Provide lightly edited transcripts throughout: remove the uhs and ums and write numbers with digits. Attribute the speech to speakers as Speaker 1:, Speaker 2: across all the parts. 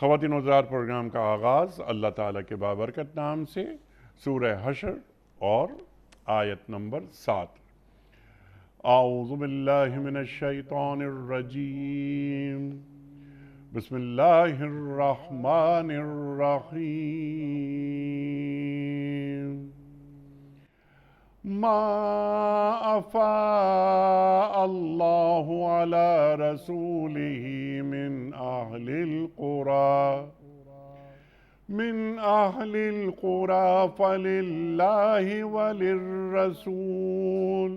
Speaker 1: خواتین و حضرات، پروگرام کا آغاز اللہ تعالیٰ کے بابرکت نام سے، سورہ حشر اور آیت نمبر 7۔ اعوذ باللہ من الشیطان الرجیم، بسم اللہ الرحمن الرحیم۔ ما افاء اللہ علی رسولہ من اہل القرى فللہ وللرسول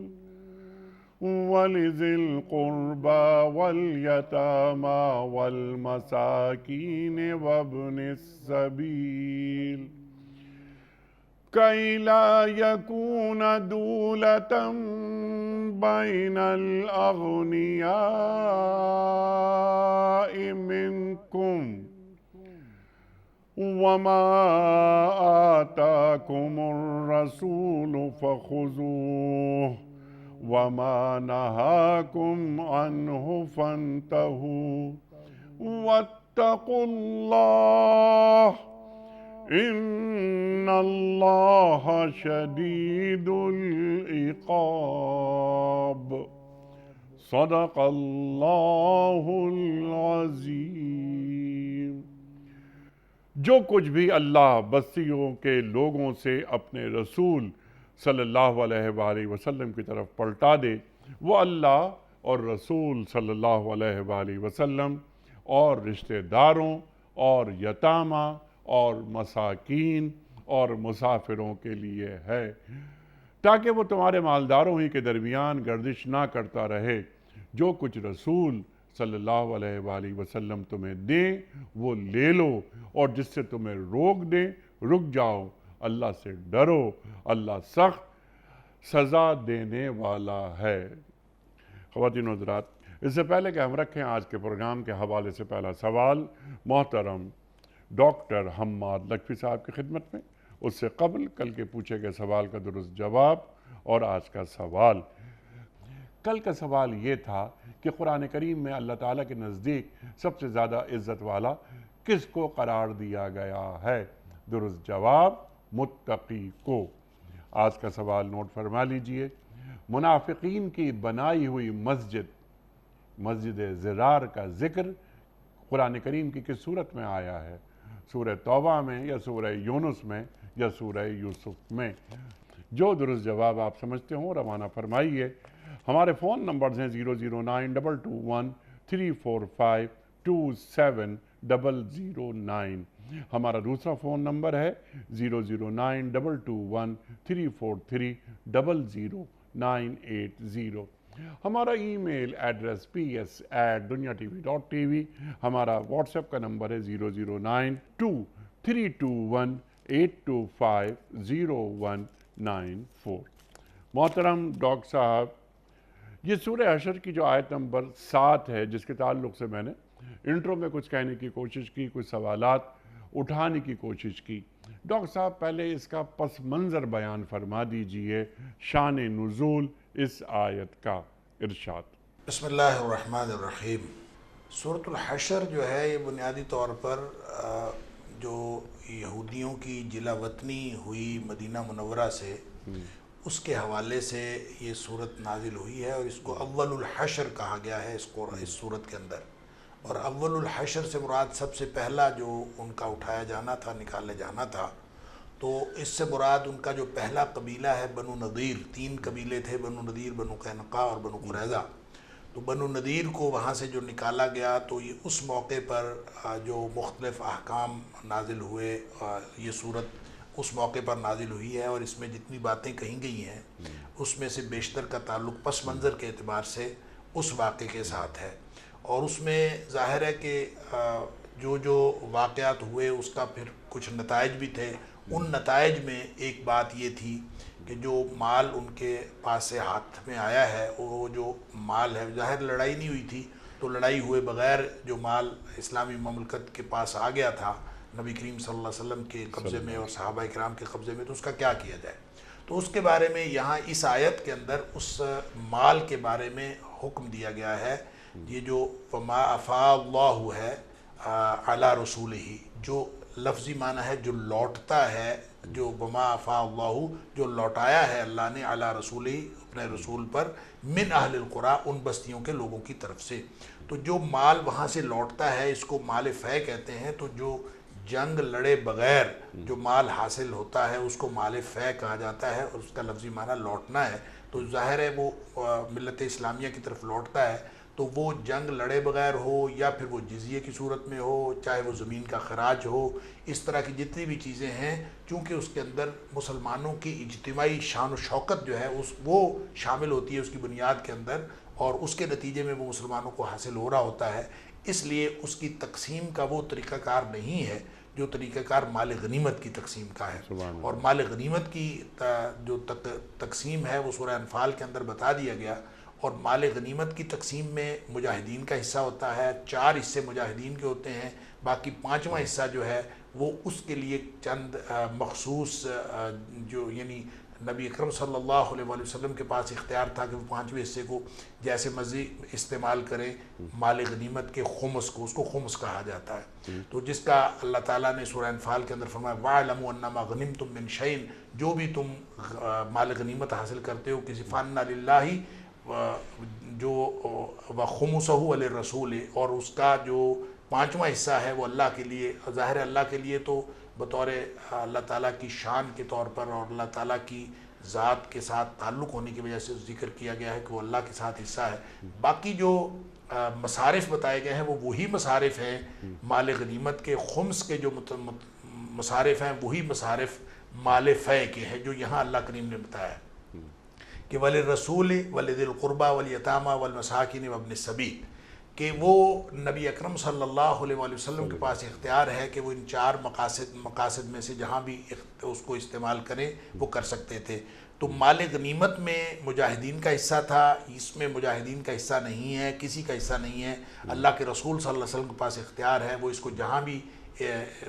Speaker 1: ولذی القربى والیتامى والمساکین وابن السبیل کئی لا یکون دولة بین الاغنیاء منکم وما آتاکم الرسول فخذوه وما نہاکم عنہ فانتہوا واتقوا اللہ ان اللہ شدید العقاب۔ صدق اللہ العظیم۔ جو کچھ بھی اللہ بستیوں کے لوگوں سے اپنے رسول صلی اللہ علیہ وآلہ وسلم کی طرف پلٹا دے، وہ اللہ اور رسول صلی اللہ علیہ وآلہ وسلم اور رشتہ داروں اور یتامہ اور مساکین اور مسافروں کے لیے ہے، تاکہ وہ تمہارے مالداروں ہی کے درمیان گردش نہ کرتا رہے۔ جو کچھ رسول صلی اللہ علیہ وآلہ وسلم تمہیں دیں وہ لے لو، اور جس سے تمہیں روک دیں رک جاؤ۔ اللہ سے ڈرو، اللہ سخت سزا دینے والا ہے۔ خواتین و حضرات، اس سے پہلے کہ ہم رکھیں آج کے پروگرام کے حوالے سے پہلا سوال محترم ڈاکٹر حماد لکھوی صاحب کی خدمت میں، اس سے قبل کل کے پوچھے گئے سوال کا درست جواب اور آج کا سوال۔ کل کا سوال یہ تھا کہ قرآن کریم میں اللہ تعالیٰ کے نزدیک سب سے زیادہ عزت والا کس کو قرار دیا گیا ہے؟ درست جواب متقی کو۔ آج کا سوال نوٹ فرما لیجئے۔ منافقین کی بنائی ہوئی مسجد ضرار کا ذکر قرآن کریم کی کس صورت میں آیا ہے؟ سورہ توبہ میں یا سورہ یونس میں یا سورہ یوسف میں؟ جو درست جواب آپ سمجھتے ہوں روانہ فرمائیے۔ ہمارے فون نمبرز ہیں 0092212752709۔ ہمارا دوسرا فون نمبر ہے 009221234300980۔ ہمارا ای میل ایڈریس ps@duniatv.tv۔ ہمارا واٹس ایپ کا نمبر ہے 009232182509194۔ محترم ڈاکٹر صاحب، یہ سورہ حشر کی جو آیت نمبر 7 ہے، جس کے تعلق سے میں نے انٹرو میں کچھ کہنے کی کوشش کی، کچھ سوالات اٹھانے کی کوشش کی، ڈاکٹر صاحب پہلے اس کا پس منظر بیان فرما دیجئے، شان نزول اس آیت کا ارشاد۔
Speaker 2: بسم اللہ الرحمن الرحیم۔ سورۃ الحشر جو ہے یہ بنیادی طور پر جو یہودیوں کی جلا وطنی ہوئی مدینہ منورہ سے، اس کے حوالے سے یہ صورت نازل ہوئی ہے، اور اس کو اول الحشر کہا گیا ہے اس صورت کے اندر۔ اور اول الحشر سے مراد سب سے پہلا جو ان کا اٹھایا جانا تھا، نکالے جانا تھا، تو اس سے مراد ان کا جو پہلا قبیلہ ہے بنو نضیر۔ 3 قبیلے تھے، بنو نضیر، بنو قینقاع اور بنو قریظہ۔ تو بنو نضیر کو وہاں سے جو نکالا گیا، تو یہ اس موقع پر جو مختلف احکام نازل ہوئے، یہ صورت اس موقع پر نازل ہوئی ہے، اور اس میں جتنی باتیں کہیں گئی ہیں اس میں سے بیشتر کا تعلق پس منظر کے اعتبار سے اس واقعے کے ساتھ ہے، اور اس میں ظاہر ہے کہ جو واقعات ہوئے اس کا پھر کچھ نتائج بھی تھے۔ ان نتائج میں ایک بات یہ تھی کہ جو مال ان کے پاس سے ہاتھ میں آیا ہے، وہ جو مال ہے، ظاہر لڑائی نہیں ہوئی تھی، تو لڑائی ہوئے بغیر جو مال اسلامی مملکت کے پاس آ گیا تھا نبی کریم صلی اللہ علیہ وسلم کے قبضے میں اور صحابہ اکرام کے قبضے میں، تو اس کا کیا کیا جائے؟ تو اس کے بارے میں یہاں اس آیت کے اندر اس مال کے بارے میں حکم دیا گیا ہے۔ یہ جو وما افاء اللہ ہے، علی رسول ہی، جو لفظی معنی ہے جو لوٹتا ہے، جو بما افاء اللہ، جو لوٹایا ہے اللہ نے علی رسول ہی، اپنے رسول پر، من اہل القریٰ، ان بستیوں کے لوگوں کی طرف سے. تو جو مال وہاں سے لوٹتا ہے اس کو مال فے کہتے ہیں. تو جو جنگ لڑے بغیر جو مال حاصل ہوتا ہے اس کو مال فے کہا جاتا ہے، اور اس کا لفظی معنی لوٹنا ہے. تو ظاہر ہے وہ ملت اسلامیہ کی طرف لوٹتا ہے. تو وہ جنگ لڑے بغیر ہو یا پھر وہ جزیے کی صورت میں ہو، چاہے وہ زمین کا خراج ہو، اس طرح کی جتنی بھی چیزیں ہیں، چونکہ اس کے اندر مسلمانوں کی اجتماعی شان و شوکت جو ہے وہ شامل ہوتی ہے اس کی بنیاد کے اندر، اور اس کے نتیجے میں وہ مسلمانوں کو حاصل ہو رہا ہوتا ہے. اس لیے اس کی تقسیم کا وہ طریقہ کار نہیں ہے جو طریقہ کار مال غنیمت کی تقسیم کا ہے. اور مال غنیمت کی جو تقسیم ہے وہ سورہ انفال کے اندر بتا دیا گیا. اور مال غنیمت کی تقسیم میں مجاہدین کا حصہ ہوتا ہے، 4 حصے مجاہدین کے ہوتے ہیں، باقی 5واں حصہ جو ہے وہ اس کے لیے چند مخصوص جو یعنی نبی اکرم صلی اللہ علیہ وآلہ وسلم کے پاس اختیار تھا کہ وہ 5ویں حصے کو جیسے مرضی استعمال کریں. مال غنیمت کے خمس کو، اس کو خمس کہا جاتا ہے. تو جس کا اللہ تعالیٰ نے سورہ انفال کے اندر فرمایا وَاعْلَمُوا أَنَّمَا غَنِمْتُم مِّن شَيْءٍ، جو بھی تم مال غنیمت حاصل کرتے ہو کسی فَأَنَّ لِلَّهِ جو وَخُمُسَهُ وَلِلرَّسُولِ، اور اس کا جو 5واں حصہ ہے وہ اللہ کے لیے. ظاہر ہے اللہ کے لیے تو بطور اللہ تعالیٰ کی شان کے طور پر اور اللہ تعالیٰ کی ذات کے ساتھ تعلق ہونے کی وجہ سے ذکر کیا گیا ہے کہ وہ اللہ کے ساتھ حصہ ہے. باقی جو مصارف بتائے گئے ہیں وہ وہی مصارف ہیں مال غنیمت کے. خمس کے جو مصارف ہیں وہی مصارف مال فے کے ہیں جو یہاں اللہ کریم نے بتایا کہ وَلِلرَّسُولِ وَلِذِي الْقُرْبَى وَالْيَتَامَى وَالْمَسَاكِينِ وَابْنِ السَّبِيلِ، کہ وہ نبی اکرم صلی اللہ علیہ وآلہ وسلم کے پاس اختیار ہے کہ وہ ان 4 مقاصد میں سے جہاں بھی اس کو استعمال کریں وہ کر سکتے تھے. تو مال غنیمت میں مجاہدین کا حصہ تھا، اس میں مجاہدین کا حصہ نہیں ہے، کسی کا حصہ نہیں ہے. اللہ کے رسول صلی اللہ علیہ وسلم کے پاس اختیار ہے، وہ اس کو جہاں بھی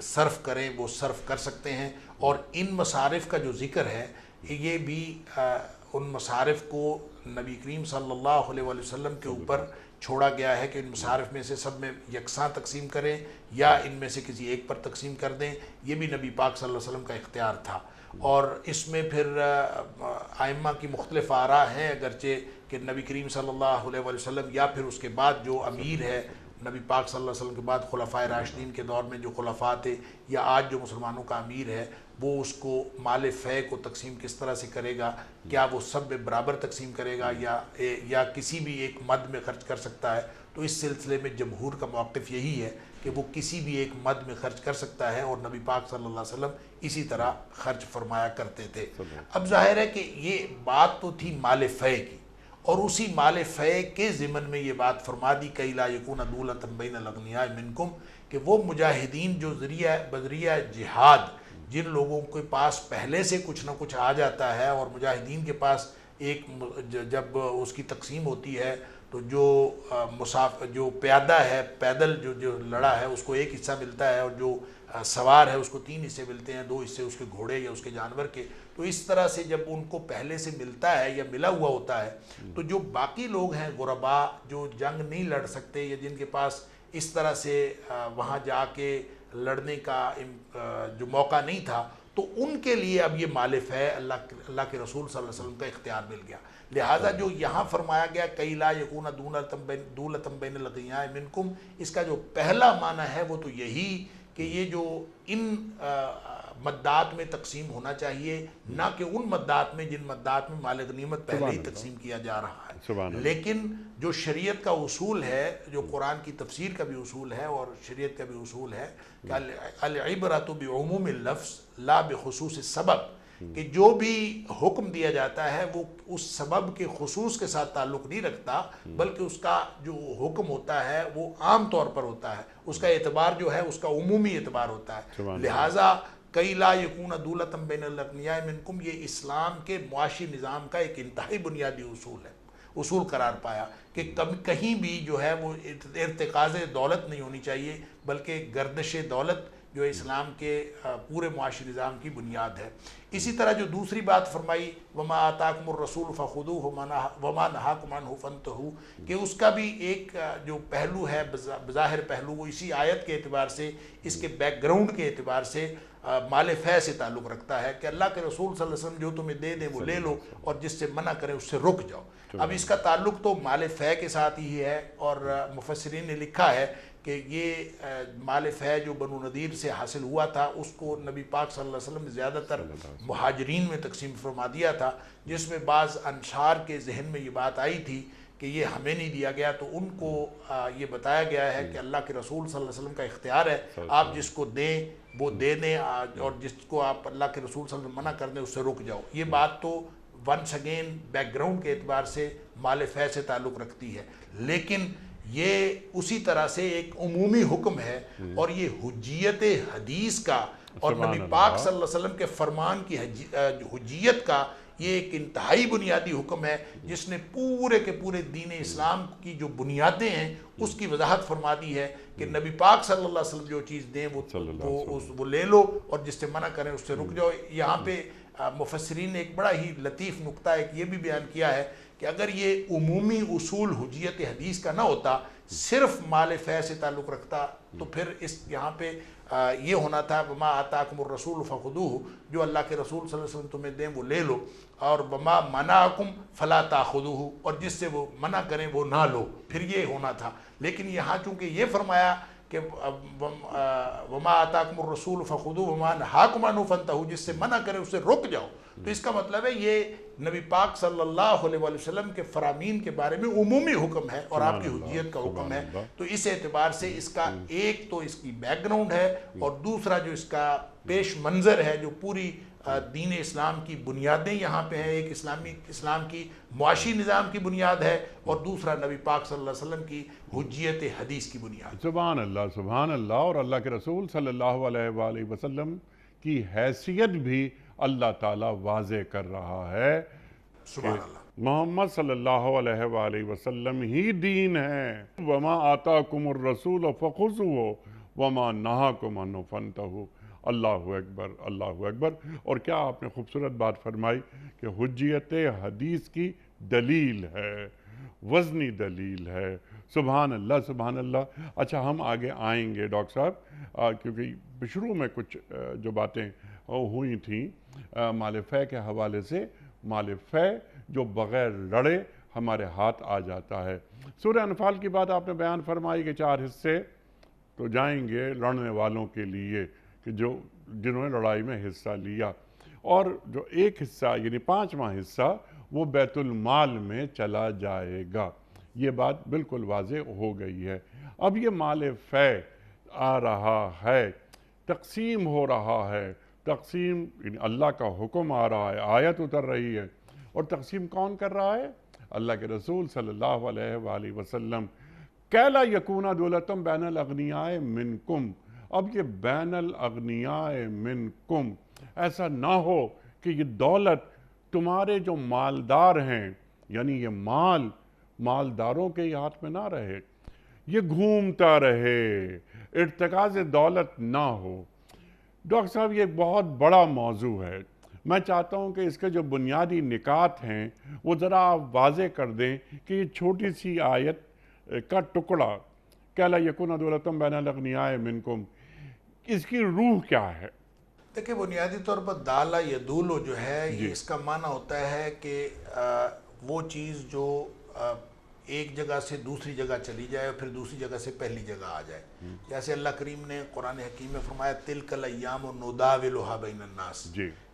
Speaker 2: صرف کریں وہ صرف کر سکتے ہیں. اور ان مصارف کا جو ذکر ہے یہ بھی ان مصارف کو نبی کریم صلی اللہ علیہ وآلہ وسلم کے اوپر چھوڑا گیا ہے کہ ان مصارف میں سے سب میں یکساں تقسیم کریں یا ان میں سے کسی ایک پر تقسیم کر دیں. یہ بھی نبی پاک صلی اللہ علیہ وسلم کا اختیار تھا. اور اس میں پھر ائمہ کی مختلف آراء ہیں، اگرچہ کہ نبی کریم صلی اللہ علیہ وآلہ وسلم یا پھر اس کے بعد جو امیر ہے نبی پاک صلی اللہ علیہ وسلم کے بعد خلفائے راشدین کے دور میں جو خلفاء تھے یا آج جو مسلمانوں کا امیر ہے، وہ اس کو مال فے کو تقسیم کس طرح سے کرے گا. کیا وہ سب میں برابر تقسیم کرے گا یا کسی بھی ایک مد میں خرچ کر سکتا ہے. تو اس سلسلے میں جمہور کا موقف یہی ہے کہ وہ کسی بھی ایک مد میں خرچ کر سکتا ہے، اور نبی پاک صلی اللہ علیہ وسلم اسی طرح خرچ فرمایا کرتے تھے. اب ظاہر ہے کہ یہ بات تو تھی مال فے کی، اور اسی مال فے کے ضمن میں یہ بات فرما دی کہ لا یکون دولۃ بین الاغنیاء منکم، کہ وہ مجاہدین جو بذریعہ جہاد جن لوگوں کے پاس پہلے سے کچھ نہ کچھ آ جاتا ہے، اور مجاہدین کے پاس ایک جب اس کی تقسیم ہوتی ہے تو جو پیادہ ہے، پیدل جو لڑا ہے اس کو ایک حصہ ملتا ہے، اور جو سوار ہے اس کو 3 حصے ملتے ہیں، 2 حصے اس کے گھوڑے یا اس کے جانور کے. تو اس طرح سے جب ان کو پہلے سے ملتا ہے یا ملا ہوا ہوتا ہے تو جو باقی لوگ ہیں غرباء جو جنگ نہیں لڑ سکتے یا جن کے پاس اس طرح سے وہاں جا کے لڑنے کا جو موقع نہیں تھا، تو ان کے لیے اب یہ مال فے اللہ کے رسول صلی اللہ علیہ وسلم کا اختیار مل گیا. لہٰذا جو یہاں فرمایا گیا کئی لا یکون دولۃ بین الاغنیاء منکم، اس کا جو پہلا معنی ہے وہ تو یہی کہ یہ جو ان مدات میں تقسیم ہونا چاہیے، نہ کہ ان مدات میں جن مدات میں مال غنیمت پہلے ہی تقسیم کیا جا رہا ہے. لیکن جو شریعت کا اصول ہے، جو قرآن کی تفسیر کا بھی اصول ہے اور شریعت کا بھی اصول ہے کہ العبرۃ بعموم اللفظ لا بخصوص السبب، کہ جو بھی حکم دیا جاتا ہے وہ اس سبب کے خصوص کے ساتھ تعلق نہیں رکھتا، بلکہ اس کا جو حکم ہوتا ہے وہ عام طور پر ہوتا ہے، اس کا اعتبار جو ہے اس کا عمومی اعتبار ہوتا ہے. لہٰذا کئی لا یکون دولۃ بین الاغنیاء منکم، یہ اسلام کے معاشی نظام کا ایک انتہائی بنیادی اصول قرار پایا کہ کہیں بھی جو ہے وہ ارتکاز دولت نہیں ہونی چاہیے، بلکہ گردش دولت جو اسلام کے پورے معاشی نظام کی بنیاد ہے۔ اسی طرح جو دوسری بات فرمائی وما آتاکم الرسول فخذوہ وما نہاکم عنہ فانتہوا، کہ اس کا بھی ایک جو پہلو ہے بظاہر پہلو وہ اسی آیت کے اعتبار سے، اس کے بیک گراؤنڈ کے اعتبار سے مال فے سے تعلق رکھتا ہے کہ اللہ کے رسول صلی اللہ علیہ وسلم جو تمہیں دے دیں وہ لے لو، اور جس سے منع کریں اس سے رک جاؤ۔ اب اس کا تعلق تو مال فے کے ساتھ ہی ہے، اور مفسرین نے لکھا ہے کہ یہ مال فے جو بنو نذیر سے حاصل ہوا تھا اس کو نبی پاک صلی اللہ علیہ وسلم نے زیادہ تر مہاجرین میں تقسیم فرما دیا تھا، جس میں بعض انصار کے ذہن میں یہ بات آئی تھی کہ یہ ہمیں نہیں دیا گیا، تو ان کو یہ بتایا گیا ہے کہ اللہ کے رسول صلی اللہ علیہ وسلم کا اختیار ہے، آپ جس کو دیں وہ دے دیں، اور جس کو آپ اللہ کے رسول صلی اللہ علیہ وسلم منع کر دیں اس سے رک جاؤ۔ یہ بات تو ونس اگین بیک گراؤنڈ کے اعتبار سے مال فے سے تعلق رکھتی ہے، لیکن یہ اسی طرح سے ایک عمومی حکم ہے، اور یہ حجیت حدیث کا اور نبی پاک صلی اللہ علیہ وسلم کے فرمان کی حجیت کا یہ ایک انتہائی بنیادی حکم ہے، جس نے پورے کے پورے دین اسلام کی جو بنیادیں ہیں اس کی وضاحت فرما دی ہے کہ نبی پاک صلی اللہ علیہ وسلم جو چیز دیں وہ لے لو، اور جس سے منع کریں اس سے رک جاؤ۔ یہاں پہ مفسرین نے ایک بڑا ہی لطیف نقطہ ایک یہ بھی بیان کیا ہے کہ اگر یہ عمومی اصول حجیت حدیث کا نہ ہوتا، صرف مال فے سے تعلق رکھتا، تو پھر اس یہاں پہ یہ ہونا تھا وما آتاکم الرسول فخذوہ، جو اللہ کے رسول صلی اللہ علیہ وسلم تمہیں دیں وہ لے لو، اور وما منعکم فلا تاخذوہ، اور جس سے وہ منع کریں وہ نہ لو، پھر یہ ہونا تھا۔ لیکن یہاں چونکہ یہ فرمایا کہ وما آتاکم الرسول فخذوہ وما نہاکم عنہ فانتہوا، جس سے منع کرے اس سے رک جاؤ، تو اس کا مطلب ہے یہ نبی پاک صلی اللہ علیہ وسلم کے فرامین کے بارے میں عمومی حکم ہے اور آپ کی حجیت کا حکم ہے۔ تو اس اعتبار سے اس کا ایک تو اس کی بیک گراؤنڈ ہے، اور دوسرا جو اس کا پیش منظر ہے، جو پوری دین اسلام کی بنیادیں یہاں پہ ہیں، ایک اسلام کی معاشی نظام کی بنیاد ہے، اور دوسرا نبی پاک صلی اللہ علیہ وسلم کی حجیت حدیث کی بنیاد۔
Speaker 1: سبحان اللہ، سبحان اللہ۔ اور اللہ کے رسول صلی اللہ علیہ وآلہ وسلم کی حیثیت بھی اللہ تعالیٰ واضح کر رہا ہے،
Speaker 2: سبحان اللہ،
Speaker 1: محمد صلی اللہ علیہ وآلہ وسلم ہی دین ہے۔ وما آتاکم الرسول فخذوہ وما نہاکم عنہ فانتہوا۔ اللہ اکبر، اللہ اکبر۔ اور کیا آپ نے خوبصورت بات فرمائی کہ حجیت حدیث کی دلیل ہے، وزنی دلیل ہے۔ سبحان اللہ، سبحان اللہ۔ اچھا، ہم آگے آئیں گے ڈاکٹر صاحب، کیونکہ شروع میں کچھ جو باتیں ہوئی تھیں مال فے کے حوالے سے، مال فے جو بغیر لڑے ہمارے ہاتھ آ جاتا ہے۔ سورہ انفال کی بات آپ نے بیان فرمائی کہ 4 حصے تو جائیں گے لڑنے والوں کے لیے کہ جنہوں نے لڑائی میں حصہ لیا، اور جو ایک حصہ یعنی 5واں حصہ وہ بیت المال میں چلا جائے گا۔ یہ بات بالکل واضح ہو گئی ہے۔ اب یہ مال فے آ رہا ہے، تقسیم ہو رہا ہے، تقسیم یعنی اللہ کا حکم آ رہا ہے، آیت اتر رہی ہے، اور تقسیم کون کر رہا ہے؟ اللہ کے رسول صلی اللہ علیہ وآلہ وسلم۔ کہ لا یکون دولتم بین الاغنیاء منکم، اب یہ بین الاغنیاء منکم، ایسا نہ ہو کہ یہ دولت تمہارے جو مالدار ہیں، یعنی یہ مالداروں کے ہاتھ میں نہ رہے، یہ گھومتا رہے، ارتکاز دولت نہ ہو۔ ڈاکٹر صاحب، یہ ایک بہت بڑا موضوع ہے، میں چاہتا ہوں کہ اس کے جو بنیادی نکات ہیں وہ ذرا آپ واضح کر دیں کہ یہ چھوٹی سی آیت کا ٹکڑا کہ لا یکون دولتم بین الاغنیاء منکم، اس کی روح کیا ہے؟
Speaker 2: دیکھیں، بنیادی طور پر دالا یدولو جو ہے یہ اس کا معنی ہوتا ہے کہ وہ چیز جو ایک جگہ سے دوسری جگہ چلی جائے اور پھر دوسری جگہ سے پہلی جگہ آ جائے۔ جیسے اللہ کریم نے قرآن حکیم میں فرمایا تلک الایام نداولها بین الناس،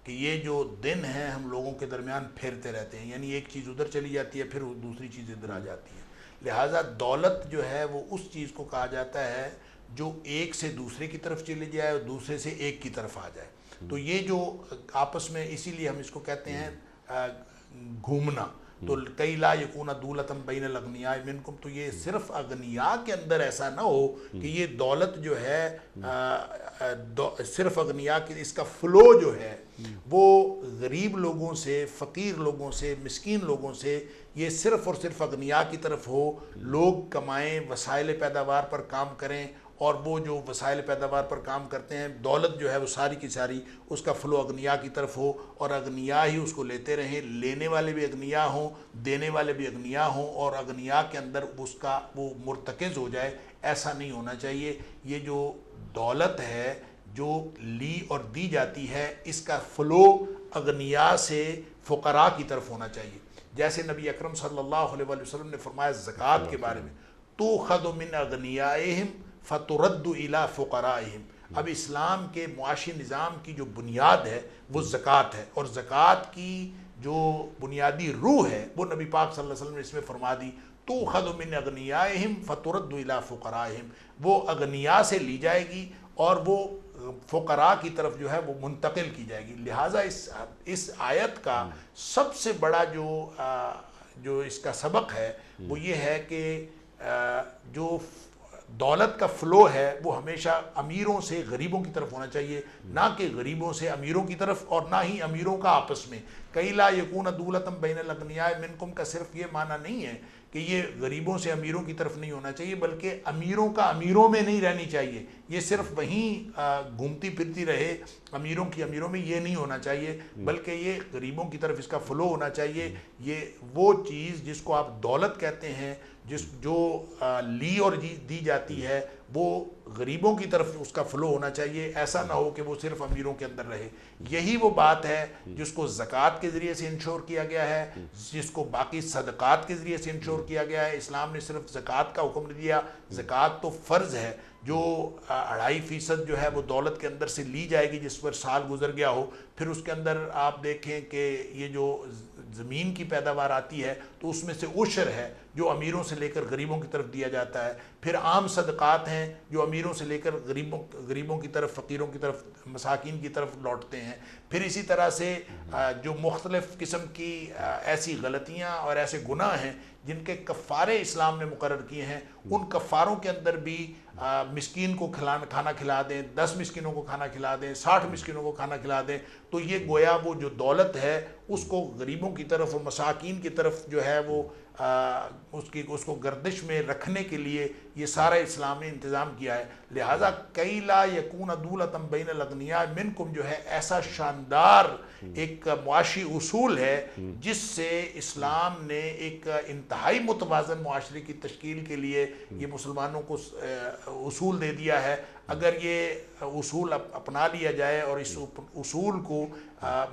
Speaker 2: کہ یہ جو دن ہیں ہم لوگوں کے درمیان پھرتے رہتے ہیں، یعنی ایک چیز ادھر چلی جاتی ہے پھر دوسری چیز ادھر آ جاتی ہے۔ لہٰذا دولت جو ہے وہ اس چیز کو کہا جاتا ہے جو ایک سے دوسرے کی طرف چلی جائے اور دوسرے سے ایک کی طرف آ جائے۔ تو یہ جو آپس میں، اسی لیے ہم اس کو کہتے ہیں گھومنا۔ تو کئی لا یکون دولتم بین الاغنیاء منکم، تو یہ صرف اغنیاء کے اندر ایسا نہ ہو کہ یہ دولت جو ہے صرف اغنیاء کی، اس کا فلو جو ہے وہ غریب لوگوں سے، فقیر لوگوں سے، مسکین لوگوں سے یہ صرف اور صرف اغنیاء کی طرف ہو، لوگ کمائیں، وسائل پیداوار پر کام کریں اور وہ جو وسائل پیداوار پر کام کرتے ہیں، دولت جو ہے وہ ساری کی ساری اس کا فلو اغنیا کی طرف ہو، اور اغنیا ہی اس کو لیتے رہیں، لینے والے بھی اغنیا ہوں، دینے والے بھی اغنیا ہوں، اور اغنیا کے اندر اس کا وہ مرتکز ہو جائے، ایسا نہیں ہونا چاہیے۔ یہ جو دولت ہے جو لی اور دی جاتی ہے، اس کا فلو اغنیا سے فقراء کی طرف ہونا چاہیے۔ جیسے نبی اکرم صلی اللہ علیہ وآلہ وسلم نے فرمایا زکوٰۃ کے بارے میں، تُؤْخَذُ مِنْ أَغْنِيَائِهِمْ فَتُرَدُّ إِلَىٰ فُقَرَائِهِمْ۔ اب اسلام کے معاشی نظام کی جو بنیاد ہے وہ زکوٰۃ ہے، اور زکوٰۃ کی جو بنیادی روح ہے وہ نبی پاک صلی اللہ علیہ وسلم نے اس میں فرما دی، تُؤْخَذُ مِنْ أَغْنِيَائِهِمْ فَتُرَدُّ إِلَىٰ فُقَرَائِهِمْ۔ وہ اغنیا سے لی جائے گی اور وہ فقراء کی طرف جو ہے وہ منتقل کی جائے گی۔ لہٰذا اس آیت کا سب سے بڑا جو اس کا سبق ہے وہ یہ ہے کہ جو دولت کا فلو ہے وہ ہمیشہ امیروں سے غریبوں کی طرف ہونا چاہیے، نہ کہ غریبوں سے امیروں کی طرف، اور نہ ہی امیروں کا آپس میں۔ کئی لا یکون دولتم بین الاغنیاء منکم کا صرف یہ معنی نہیں ہے کہ یہ غریبوں سے امیروں کی طرف نہیں ہونا چاہیے، بلکہ امیروں کا امیروں میں نہیں رہنی چاہیے، یہ صرف وہیں گھومتی پھرتی رہے امیروں کی امیروں میں، یہ نہیں ہونا چاہیے، بلکہ یہ غریبوں کی طرف اس کا فلو ہونا چاہیے۔ یہ وہ چیز جس کو آپ دولت کہتے ہیں، جو لی اور دی جاتی ہے، وہ غریبوں کی طرف اس کا فلو ہونا چاہیے، ایسا نہ ہو کہ وہ صرف امیروں کے اندر رہے۔ یہی وہ بات ہے جس کو زکوٰۃ کے ذریعے سے انشور کیا گیا ہے، جس کو باقی صدقات کے ذریعے سے انشور کیا گیا ہے۔ اسلام نے صرف زکوٰۃ کا حکم نہیں دیا، زکوٰۃ تو فرض ہے، جو 2.5% جو ہے وہ دولت کے اندر سے لی جائے گی جس پر سال گزر گیا ہو۔ پھر اس کے اندر آپ دیکھیں کہ یہ جو زمین کی پیداوار آتی ہے تو اس میں سے عشر ہے جو امیروں سے لے کر غریبوں کی طرف دیا جاتا ہے۔ پھر عام صدقات ہیں جو امیروں سے لے کر غریبوں کی طرف، فقیروں کی طرف، مساکین کی طرف لوٹتے ہیں۔ پھر اسی طرح سے جو مختلف قسم کی ایسی غلطیاں اور ایسے گناہ ہیں جن کے کفارے اسلام نے مقرر کیے ہیں، ان کفاروں کے اندر بھی مسکین کو کھانا کھلا دیں، 10 مسکینوں کو کھانا کھلا دیں، 60 مسکینوں کو کھانا کھلا دیں، تو یہ گویا وہ جو دولت ہے اس کو غریبوں کی طرف اور مساکین کی طرف جو ہے وہ اس کو گردش میں رکھنے کے لیے یہ سارا اسلام نے انتظام کیا ہے۔ لہٰذا کئی لا یکون دولتم بین الاغنیاء منکم جو ہے ایسا شاندار ایک معاشی اصول ہے جس سے اسلام نے ایک انتہائی متوازن معاشرے کی تشکیل کے لیے یہ مسلمانوں کو اصول دے دیا ہے۔ اگر یہ اصول اپنا لیا جائے اور اس اصول کو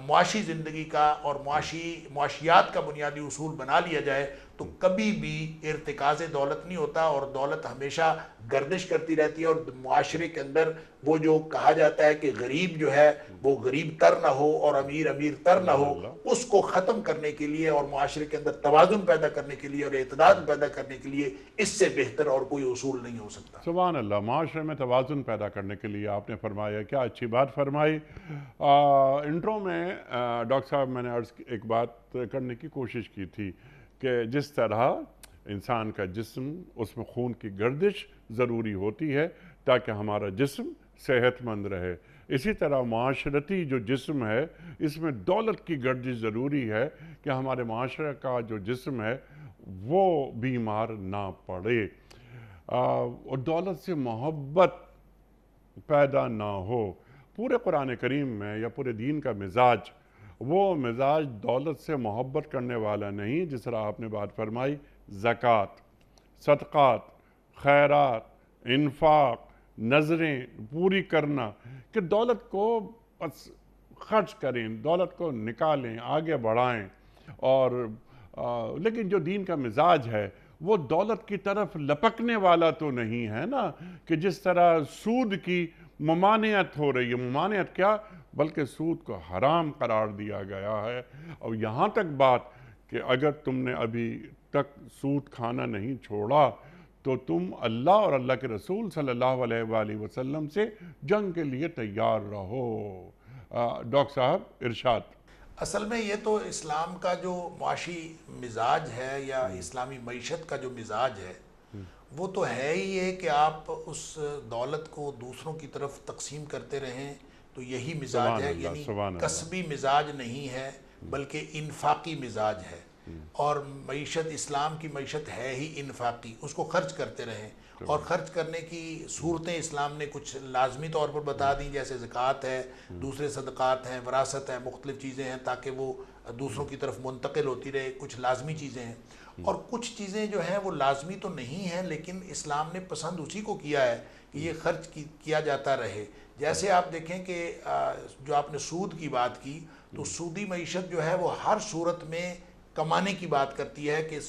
Speaker 2: معاشی زندگی کا اور معاشیات کا بنیادی اصول بنا لیا جائے تو کبھی بھی ارتکاز دولت نہیں ہوتا، اور دولت ہمیشہ گردش کرتی رہتی ہے، اور معاشرے کے اندر وہ جو کہا جاتا ہے کہ غریب جو ہے وہ غریب تر نہ ہو اور امیر امیر تر نہ ہو، اس کو ختم کرنے کے لیے اور معاشرے کے اندر توازن پیدا کرنے کے لیے اور اعتدال پیدا کرنے کے لیے اس سے بہتر اور کوئی اصول نہیں ہو سکتا۔
Speaker 1: سبحان اللہ، معاشرے میں توازن پیدا کرنے کے لیے آپ نے فرمایا، کیا اچھی بات فرمائی۔ انٹرو میں ڈاکٹر صاحب میں نے ایک بات کرنے کی کوشش کی تھی کہ جس طرح انسان کا جسم، اس میں خون کی گردش ضروری ہوتی ہے تاکہ ہمارا جسم صحت مند رہے، اسی طرح معاشرتی جو جسم ہے اس میں دولت کی گردش ضروری ہے کہ ہمارے معاشرے کا جو جسم ہے وہ بیمار نہ پڑے، اور دولت سے محبت پیدا نہ ہو۔ پورے قرآن کریم میں یا پورے دین کا مزاج، وہ مزاج دولت سے محبت کرنے والا نہیں، جس طرح آپ نے بات فرمائی زکوٰۃ، صدقات، خیرات، انفاق، نظریں پوری کرنا، کہ دولت کو بس خرچ کریں، دولت کو نکالیں، آگے بڑھائیں، اور لیکن جو دین کا مزاج ہے وہ دولت کی طرف لپکنے والا تو نہیں ہے نا، کہ جس طرح سود کی ممانعت ہو رہی ہے، ممانعت کیا بلکہ سود کو حرام قرار دیا گیا ہے، اور یہاں تک بات کہ اگر تم نے ابھی تک سود کھانا نہیں چھوڑا تو تم اللہ اور اللہ کے رسول صلی اللہ علیہ وآلہ وسلم سے جنگ کے لیے تیار رہو۔ ڈاکٹر صاحب ارشاد۔
Speaker 2: اصل میں یہ تو اسلام کا جو معاشی مزاج ہے یا اسلامی معیشت کا جو مزاج ہے وہ تو ہے ہی یہ کہ آپ اس دولت کو دوسروں کی طرف تقسیم کرتے رہیں، تو یہی مزاج ہے، یعنی کسبی مزاج نہیں ہے بلکہ انفاقی مزاج ہے۔ اور معیشت اسلام کی معیشت ہے ہی انفاقی، اس کو خرچ کرتے رہیں، اور خرچ کرنے کی صورتیں اسلام نے کچھ لازمی طور پر بتا دیں، جیسے زکوٰۃ ہے، دوسرے صدقات ہیں، وراثت ہے، مختلف چیزیں ہیں تاکہ وہ دوسروں کی طرف منتقل ہوتی رہے، کچھ لازمی چیزیں ہیں، اور کچھ چیزیں جو ہیں وہ لازمی تو نہیں ہیں لیکن اسلام نے پسند اسی کو کیا ہے کہ یہ خرچ کیا جاتا رہے۔ جیسے آپ دیکھیں کہ جو آپ نے سود کی بات کی، تو سودی معیشت جو ہے وہ ہر صورت میں کمانے کی بات کرتی ہے کہ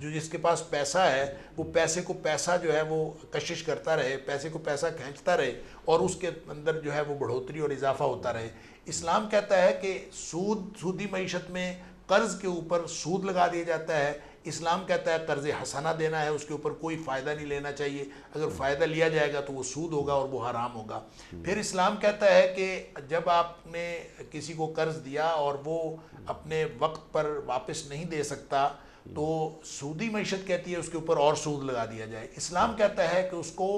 Speaker 2: جو جس کے پاس پیسہ ہے وہ پیسے کو پیسہ جو ہے وہ کشش کرتا رہے، پیسے کو پیسہ کھینچتا رہے، اور اس کے اندر جو ہے وہ بڑھوتری اور اضافہ ہوتا رہے۔ اسلام کہتا ہے کہ سودی معیشت میں قرض کے اوپر سود لگا دیا جاتا ہے۔ اسلام کہتا ہے قرض حسنہ دینا ہے، اس کے اوپر کوئی فائدہ نہیں لینا چاہیے، اگر فائدہ لیا جائے گا تو وہ سود ہوگا اور وہ حرام ہوگا۔ پھر اسلام کہتا ہے کہ جب آپ نے کسی کو قرض دیا اور وہ اپنے وقت پر واپس نہیں دے سکتا تو سودی معیشت کہتی ہے اس کے اوپر اور سود لگا دیا جائے۔ اسلام کہتا ہے کہ اس کو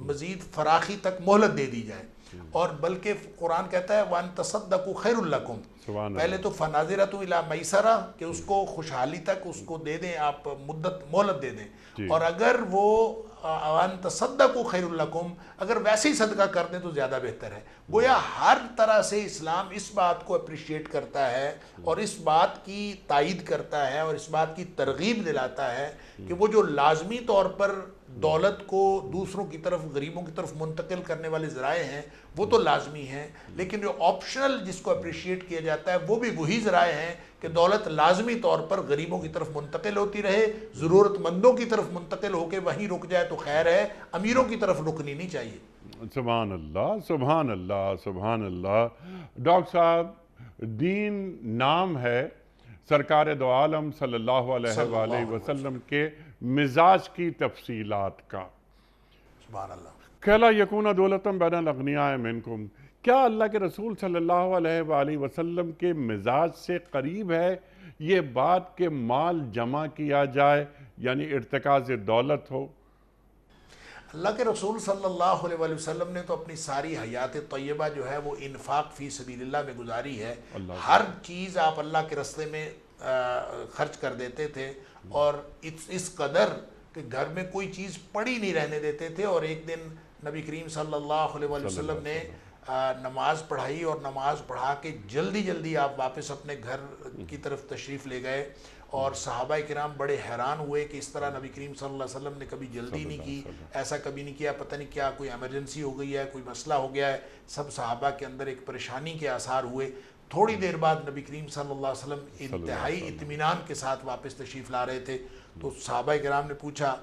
Speaker 2: مزید فراخی تک مہلت دے دی جائے، اور بلکہ قرآن کہتا ہے وَأَن تَصَدَّقُوا خَيْرٌ لَكُمْ، پہلے تو فَنَاظِرَةٌ إِلَىٰ مَيْسَرَةٍ کہ اس کو خوشحالی تک اس کو دے دیں، آپ مہلت دے دیں، اور اگر وہ وَأَن تَصَدَّقُوا خَيْرٌ لَكُمْ اگر ویسے ہی صدقہ کر دیں تو زیادہ بہتر ہے۔ گویا ہر طرح سے اسلام اس بات کو اپریشیٹ کرتا ہے اور اس بات کی تائید کرتا ہے اور اس بات کی ترغیب دلاتا ہے کہ وہ جو لازمی طور پر دولت کو دوسروں کی طرف، غریبوں کی طرف منتقل کرنے والے ذرائع ہیں وہ تو لازمی ہیں، لیکن جو آپشنل جس کو اپریشیٹ کیا جاتا ہے وہ بھی وہی ذرائع ہیں کہ دولت لازمی طور پر غریبوں کی طرف منتقل ہوتی رہے، ضرورت مندوں کی طرف منتقل ہو کے وہیں رک جائے تو خیر ہے، امیروں کی طرف رکنی نہیں چاہیے۔
Speaker 1: سبحان اللہ، سبحان اللہ، سبحان اللہ۔ ڈاکٹر صاحب، دین نام ہے سرکار دو عالم صلی اللہ علیہ وآلہ وسلم کے مزاج کی تفصیلات کا۔
Speaker 2: سبحان اللہ۔
Speaker 1: کہ لا یکون دولتم بین الاغنیاء منکم، کیا اللہ کے رسول صلی اللہ علیہ وآلہ وسلم کے مزاج سے قریب ہے یہ بات کہ مال جمع کیا جائے، یعنی ارتکاز دولت ہو؟
Speaker 2: اللہ کے رسول صلی اللہ علیہ وآلہ وسلم نے تو اپنی ساری حیات طیبہ جو ہے وہ انفاق فی سبیل اللہ میں گزاری ہے۔ ہر چیز آپ اللہ کے راستے میں خرچ کر دیتے تھے، اور اس قدر کہ گھر میں کوئی چیز پڑی نہیں رہنے دیتے تھے۔ اور ایک دن نبی کریم صلی اللہ علیہ وآلہ وسلم نے نماز پڑھائی، اور نماز پڑھا کے جلدی آپ واپس اپنے گھر کی طرف تشریف لے گئے، اور صحابہ کرام بڑے حیران ہوئے کہ اس طرح نبی کریم صلی اللہ علیہ وسلم نے کبھی جلدی نہیں کی، ایسا کبھی نہیں کیا، پتہ نہیں کیا کوئی ایمرجنسی ہو گئی ہے، کوئی مسئلہ ہو گیا ہے۔ سب صحابہ کے اندر ایک پریشانی کے آثار ہوئے۔ تھوڑی دیر بعد نبی کریم صلی اللہ علیہ وسلم انتہائی اطمینان کے ساتھ واپس تشریف لا رہے تھے، تو صحابہ کرام نے پوچھا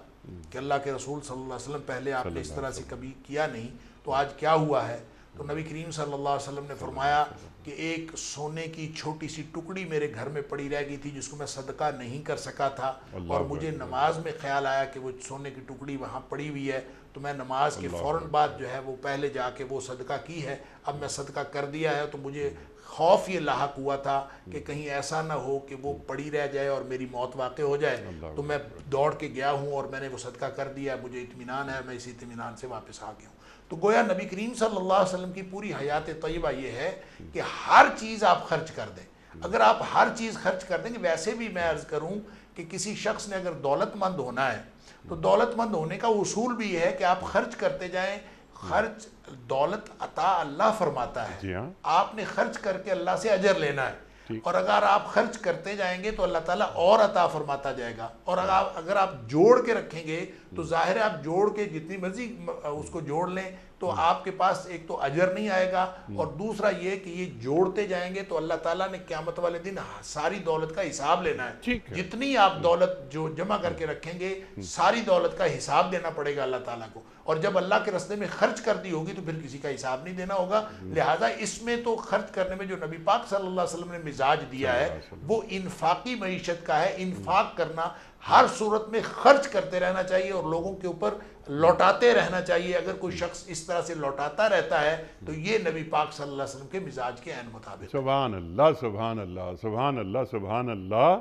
Speaker 2: کہ اللہ کے رسول صلی اللہ علیہ وسلم پہلے آپ نے اس طرح سے کبھی کیا نہیں، تو آج کیا ہوا ہے؟ تو نبی کریم صلی اللہ علیہ وسلم نے فرمایا کہ ایک سونے کی چھوٹی سی ٹکڑی میرے گھر میں پڑی رہ گئی تھی جس کو میں صدقہ نہیں کر سکا تھا، اور مجھے نماز میں خیال آیا کہ وہ سونے کی ٹکڑی وہاں پڑی ہوئی ہے، تو میں نماز کے فوراً بعد جو ہے وہ پہلے جا کے وہ صدقہ کی ہے۔ اب میں صدقہ کر دیا ہے تو مجھے خوف یہ لاحق ہوا تھا کہ کہیں ایسا نہ ہو کہ وہ پڑی رہ جائے اور میری موت واقع ہو جائے، تو میں دوڑ کے گیا ہوں اور میں نے وہ صدقہ کر دیا، مجھے اطمینان ہے، میں اسی اطمینان سے واپس آ گیا ہوں۔ تو گویا نبی کریم صلی اللہ علیہ وسلم کی پوری حیات طیبہ یہ ہے کہ ہر چیز آپ خرچ کر دیں۔ اگر آپ ہر چیز خرچ کر دیں گے، ویسے بھی میں عرض کروں کہ کسی شخص نے اگر دولت مند ہونا ہے تو دولت مند ہونے کا اصول بھی یہ ہے کہ آپ خرچ کرتے جائیں۔ خرچ دولت عطا اللہ فرماتا ہے، آپ نے خرچ کر کے اللہ سے اجر لینا ہے، اور اگر آپ خرچ کرتے جائیں گے تو اللہ تعالیٰ اور عطا فرماتا جائے گا۔ اور اگر آپ جوڑ کے رکھیں گے تو ظاہر ہے آپ جوڑ کے جتنی مرضی اس کو جوڑ لیں تو آپ کے پاس ایک تو اجر نہیں آئے گا، اور دوسرا یہ کہ یہ جوڑتے جائیں گے تو اللہ تعالیٰ نے قیامت والے دن ساری دولت کا حساب لینا ہے۔ جتنی آپ دولت جو جمع کر کے رکھیں گے ساری دولت کا حساب دینا پڑے گا اللہ تعالیٰ کو، اور جب اللہ کے راستے میں خرچ کر دی ہوگی تو پھر کسی کا حساب نہیں دینا ہوگا۔ لہٰذا اس میں تو خرچ کرنے میں جو نبی پاک صلی اللہ علیہ وسلم نے مزاج دیا ہے وہ انفاقی معیشت کا ہے۔ انفاق کرنا، ہر صورت میں خرچ کرتے رہنا چاہیے اور لوگوں کے اوپر لوٹاتے رہنا چاہیے۔ اگر کوئی شخص اس طرح سے لوٹاتا رہتا ہے تو یہ نبی پاک صلی اللہ علیہ وسلم کے مزاج کے عین مطابق۔
Speaker 1: سبحان اللہ، سبحان اللہ، سبحان اللہ، سبحان اللہ۔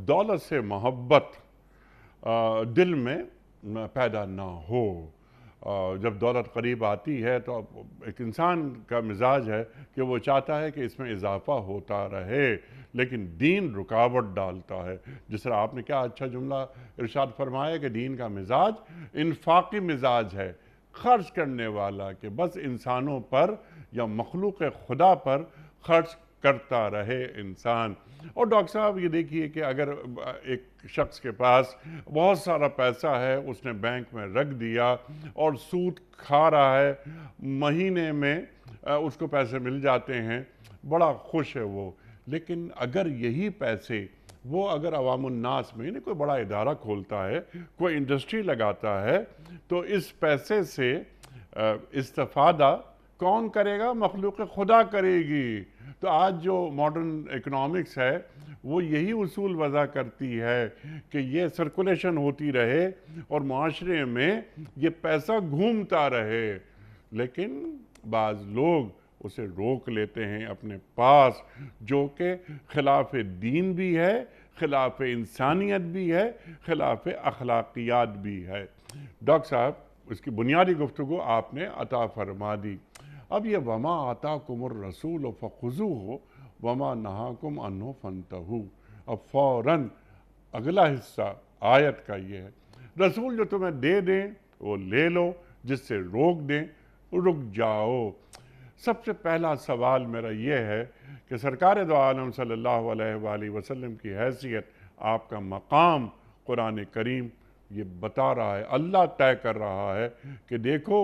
Speaker 1: دولت سے محبت دل میں پیدا نہ ہو، جب دولت قریب آتی ہے تو ایک انسان کا مزاج ہے کہ وہ چاہتا ہے کہ اس میں اضافہ ہوتا رہے، لیکن دین رکاوٹ ڈالتا ہے۔ جس طرح آپ نے کیا اچھا جملہ ارشاد فرمایا کہ دین کا مزاج انفاقی مزاج ہے، خرچ کرنے والا، کہ بس انسانوں پر یا مخلوق خدا پر خرچ کرتا رہے انسان۔ اور ڈاکٹر صاحب یہ دیکھیے کہ اگر ایک شخص کے پاس بہت سارا پیسہ ہے، اس نے بینک میں رکھ دیا اور سود کھا رہا ہے، مہینے میں اس کو پیسے مل جاتے ہیں، بڑا خوش ہے وہ، لیکن اگر یہی پیسے وہ اگر عوام الناس میں، یعنی کوئی بڑا ادارہ کھولتا ہے، کوئی انڈسٹری لگاتا ہے، تو اس پیسے سے استفادہ کون کرے گا؟ مخلوق خدا کرے گی۔ تو آج جو ماڈرن اکنامکس ہے وہ یہی اصول وضع کرتی ہے کہ یہ سرکولیشن ہوتی رہے اور معاشرے میں یہ پیسہ گھومتا رہے، لیکن بعض لوگ اسے روک لیتے ہیں اپنے پاس، جو کہ خلاف دین بھی ہے، خلاف انسانیت بھی ہے، خلاف اخلاقیات بھی ہے۔ ڈاکٹر صاحب اس کی بنیادی گفتگو آپ نے عطا فرما دی۔ اب یہ وما آتاکم الرسول فخذوہ وما نہاکم عنہ فانتہوا، اب فوراً اگلا حصہ آیت کا یہ ہے، رسول جو تمہیں دے دیں وہ لے لو، جس سے روک دیں رک جاؤ۔ سب سے پہلا سوال میرا یہ ہے کہ سرکار دو عالم صلی اللہ علیہ وآلہ وسلم کی حیثیت، آپ کا مقام قرآن کریم یہ بتا رہا ہے، اللہ طے کر رہا ہے کہ دیکھو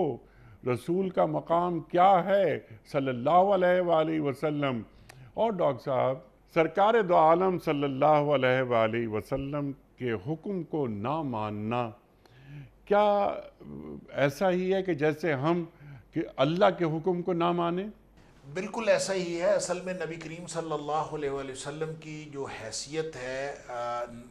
Speaker 1: رسول کا مقام کیا ہے صلی اللہ علیہ وآلہ وسلم۔ اور ڈاکٹر صاحب سرکار دو عالم صلی اللہ علیہ وآلہ وسلم کے حکم کو نہ ماننا کیا ایسا ہی ہے کہ جیسے ہم کہ اللہ کے حکم کو نہ مانیں؟
Speaker 2: بالکل ایسا ہی ہے۔ اصل میں نبی کریم صلی اللہ علیہ وآلہ وسلم کی جو حیثیت ہے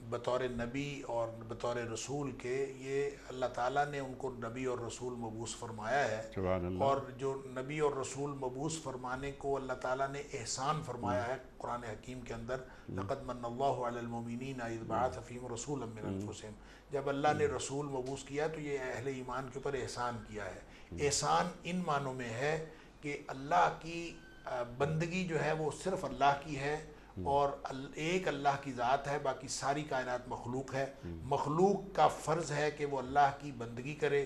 Speaker 2: بطور نبی اور بطور رسول کے، یہ اللہ تعالیٰ نے ان کو نبی اور رسول مبعوث فرمایا ہے۔
Speaker 1: سبحان اللہ۔
Speaker 2: اور جو نبی اور رسول مبعوث فرمانے کو اللہ تعالیٰ نے احسان فرمایا ہے قرآن حکیم کے اندر، لقد من اللہ علی المؤمنین اذ بعث فیہم رسولا من انفسہم، جب اللہ نے رسول مبعوث کیا تو یہ اہل ایمان کے اوپر احسان کیا ہے۔ احسان ان معنوں میں ہے کہ اللہ کی بندگی جو ہے وہ صرف اللہ کی ہے، اور ایک اللہ کی ذات ہے، باقی ساری کائنات مخلوق ہے۔ مخلوق کا فرض ہے کہ وہ اللہ کی بندگی کرے،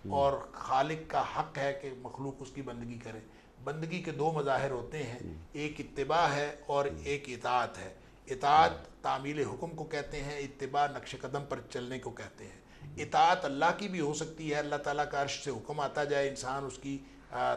Speaker 2: اور خالق کا حق ہے کہ مخلوق اس کی بندگی کرے۔ بندگی کے دو مظاہر ہوتے ہیں، ایک اتباع ہے اور ایک اطاعت ہے۔ اطاعت تعمیل حکم کو کہتے ہیں، اتباع نقش قدم پر چلنے کو کہتے ہیں۔ اطاعت اللہ کی بھی ہو سکتی ہے، اللہ تعالیٰ کا عرش سے حکم آتا جائے، انسان اس کی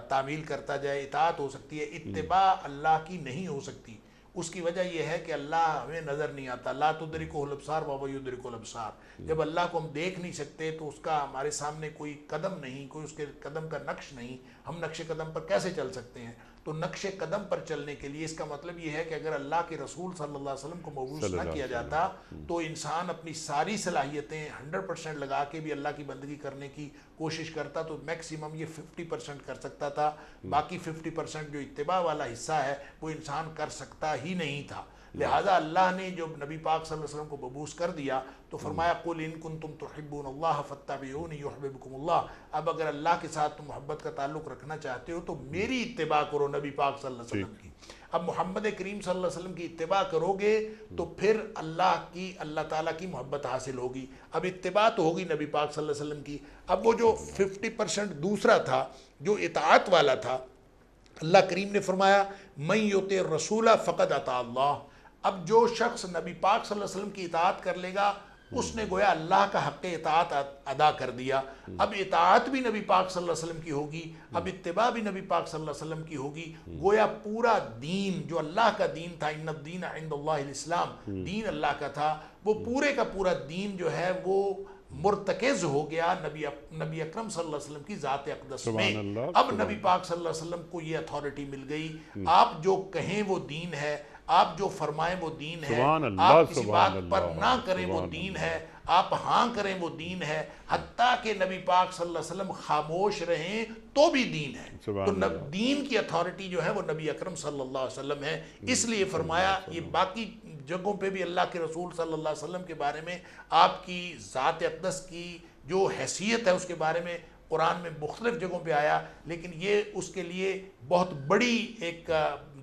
Speaker 2: تعمیل کرتا جائے، اطاعت ہو سکتی ہے۔ اتباع اللہ کی نہیں ہو سکتی، اس کی وجہ یہ ہے کہ اللہ ہمیں نظر نہیں آتا، لا تدرکہ الابصار وہو یدرک الابصار۔ جب اللہ کو ہم دیکھ نہیں سکتے تو اس کا ہمارے سامنے کوئی قدم نہیں، کوئی اس کے قدم کا نقش نہیں، ہم نقش قدم پر کیسے چل سکتے ہیں؟ تو نقش قدم پر چلنے کے لیے اس کا مطلب یہ ہے کہ اگر اللہ کے رسول صلی اللہ علیہ وسلم کو مبعوث نہ کیا جاتا تو انسان اپنی ساری صلاحیتیں 100% لگا کے بھی اللہ کی بندگی کرنے کی کوشش کرتا تو میکسیمم یہ 50% کر سکتا تھا، باقی 50% جو اتباع والا حصہ ہے وہ انسان کر سکتا ہی نہیں تھا۔ لہٰذا اللہ نے جب نبی پاک صلی اللہ علیہ وسلم کو مبعوث کر دیا تو فرمایا قُلْ إِن كُنتُمْ تُحِبُّونَ اللَّهَ فَاتَّبِعُونِي يُحْبِبْكُمُ اللَّهُ، اب اگر اللہ کے ساتھ تم محبت کا تعلق رکھنا چاہتے ہو تو میری اتباع کرو، نبی پاک صلی اللہ علیہ وسلم کی۔ اب محمد کریم صلی اللہ علیہ وسلم کی اتباع کرو گے تو پھر اللہ تعالیٰ کی محبت حاصل ہوگی۔ اب اتباع تو ہوگی نبی پاک صلی اللہ علیہ وسلم کی۔ اب وہ جو 50% دوسرا تھا جو اطاعت والا تھا، اللہ کریم نے فرمایا مَن یُطِعِ الرَّسُولَ فَقَدْ اطاع اللَّهَ، اب جو شخص نبی پاک صلی اللہ علیہ وسلم کی اطاعت کر لے گا اس نے گویا اللہ کا حق اطاعت ادا کر دیا۔ اب اطاعت بھی نبی پاک صلی اللہ علیہ وسلم کی ہوگی، اب اتباع بھی نبی پاک صلی اللہ علیہ وسلم کی ہوگی۔ گویا پورا دین جو اللہ کا دین تھا، ان الدین عند اللہ الاسلام، دین اللہ کا تھا، وہ پورے کا پورا دین جو ہے وہ مرتکز ہو گیا نبی اکرم صلی اللہ علیہ وسلم کی ذات اقدس میں۔ اب نبی پاک صلی اللہ علیہ وسلم کو یہ اتھارٹی مل گئی، آپ جو کہیں وہ دین ہے، آپ جو فرمائیں وہ دین ہے، آپ کسی بات پر نہ کریں وہ دین ہے، آپ ہاں کریں وہ دین ہے، حتیٰ کہ نبی پاک صلی اللہ علیہ وسلم خاموش رہیں تو بھی دین ہے۔ تو دین کی اتھارٹی جو ہے وہ نبی اکرم صلی اللہ علیہ وسلم ہے۔ اس لیے فرمایا، یہ باقی جگہوں پہ بھی اللہ کے رسول صلی اللہ علیہ وسلم کے بارے میں، آپ کی ذات اقدس کی جو حیثیت ہے اس کے بارے میں قرآن میں مختلف جگہوں پہ آیا، لیکن یہ اس کے لیے بہت بڑی ایک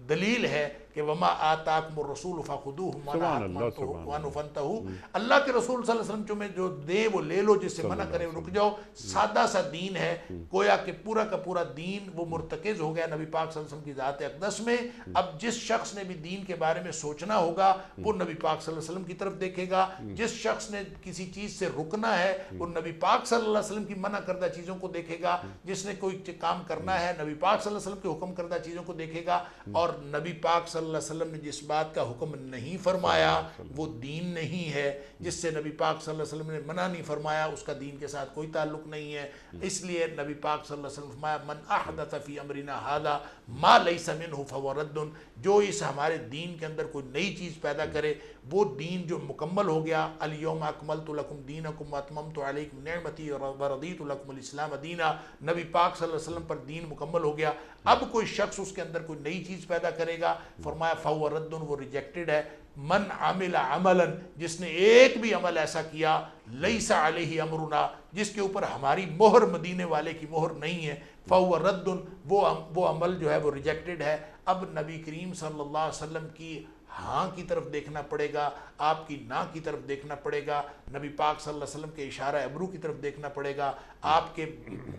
Speaker 2: دلیل ہے کہ وما آتاکم الرسول فخذوہ وما نہاکم عنہ فانتہوا۔ اللہ کے رسول صلی اللہ علیہ وسلم تمہیں جو دے وہ لے لو، جس سے منع کرے رک جاؤ۔ سادہ سا دین ہے، گویا کہ پورا کا پورا دین وہ مرتکز ہو گیا نبی پاک صلی اللہ علیہ وسلم کی ذات اقدس میں۔ اب جس شخص نے بھی دین کے بارے میں سوچنا ہوگا وہ نبی پاک صلی اللہ علیہ وسلم کی طرف دیکھے گا، جس شخص نے کسی چیز سے رکنا ہے وہ نبی پاک صلی اللہ علیہ وسلم کی منع کردہ چیزوں کو دیکھے گا، جس نے کوئی کام کرنا ہے نبی پاک صلی اللہ علیہ وسلم کے حکم کردہ چیزوں کو دیکھے گا، اور نبی پاک صلی اللہ علیہ وسلم نے جس بات کا حکم نہیں فرمایا وہ دین نہیں ہے، جس سے نبی پاک صلی اللہ علیہ وسلم نے منع نہیں فرمایا اس کا دین کے ساتھ کوئی تعلق نہیں ہے۔ اس لیے نبی پاک صلی اللہ علیہ وسلم فرمایا من احدث فی امرنا ھذا ما لیس منہ فہو رد، جو اس ہمارے دین کے اندر کوئی نئی چیز پیدا کرے وہ دین جو مکمل ہو گیا، الیوم اکملت لکم دینکم واتممت علیکم نعمتی ورضیت لکم الاسلام دینا، نبی پاک صلی اللہ علیہ وسلم پر دین مکمل ہو گیا۔ اب کوئی شخص اس کے اندر کوئی نئی چیز پیدا کرے گا، فرمایا فہو رد، وہ ریجیکٹڈ ہے۔ من عمل عملا، جس نے ایک بھی عمل ایسا کیا لیس علیہ امرنا، جس کے اوپر ہماری مہر، مدینے والے کی مہر نہیں ہے، فہو رد، وہ عمل جو ہے وہ ریجیکٹڈ ہے۔ اب نبی کریم صلی اللہ علیہ وسلم کی ہاں کی طرف دیکھنا پڑے گا، آپ کی نا کی طرف دیکھنا پڑے گا، نبی پاک صلی اللہ علیہ وسلم کے اشارہ ابرو کی طرف دیکھنا پڑے گا، آپ کے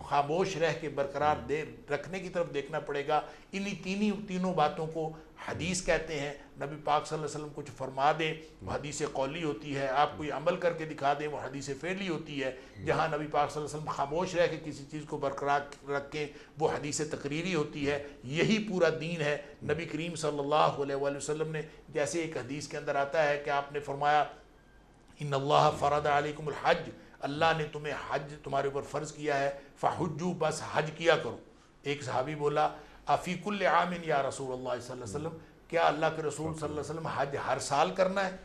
Speaker 2: خاموش رہ کے برقرار رکھنے کی طرف دیکھنا پڑے گا۔ انہی تینوں باتوں کو حدیث کہتے ہیں۔ نبی پاک صلی اللہ علیہ وسلم کچھ فرما دیں وہ حدیث قولی ہوتی ہے، آپ کوئی عمل کر کے دکھا دیں وہ حدیث فعلی ہوتی ہے، جہاں نبی پاک صلی اللہ علیہ وسلم خاموش رہ کے کسی چیز کو برقرار رکھیں وہ حدیث تقریری ہوتی ہے۔ یہی پورا دین ہے۔ نبی کریم صلی اللہ علیہ وآلہ وسلم نے جیسے ایک حدیث کے اندر آتا ہے کہ آپ نے فرمایا ان اللہ فرض علیکم الحج، اللہ نے تمہیں حج تمہارے اوپر فرض کیا ہے، فحجوا، بس حج کیا کرو۔ ایک صحابی بولا افی کل عام یا رسول اللہ صلی اللہ علیہ وسلم، کیا اللہ کے رسول صلی اللہ علیہ وسلم حج ہر سال کرنا ہے؟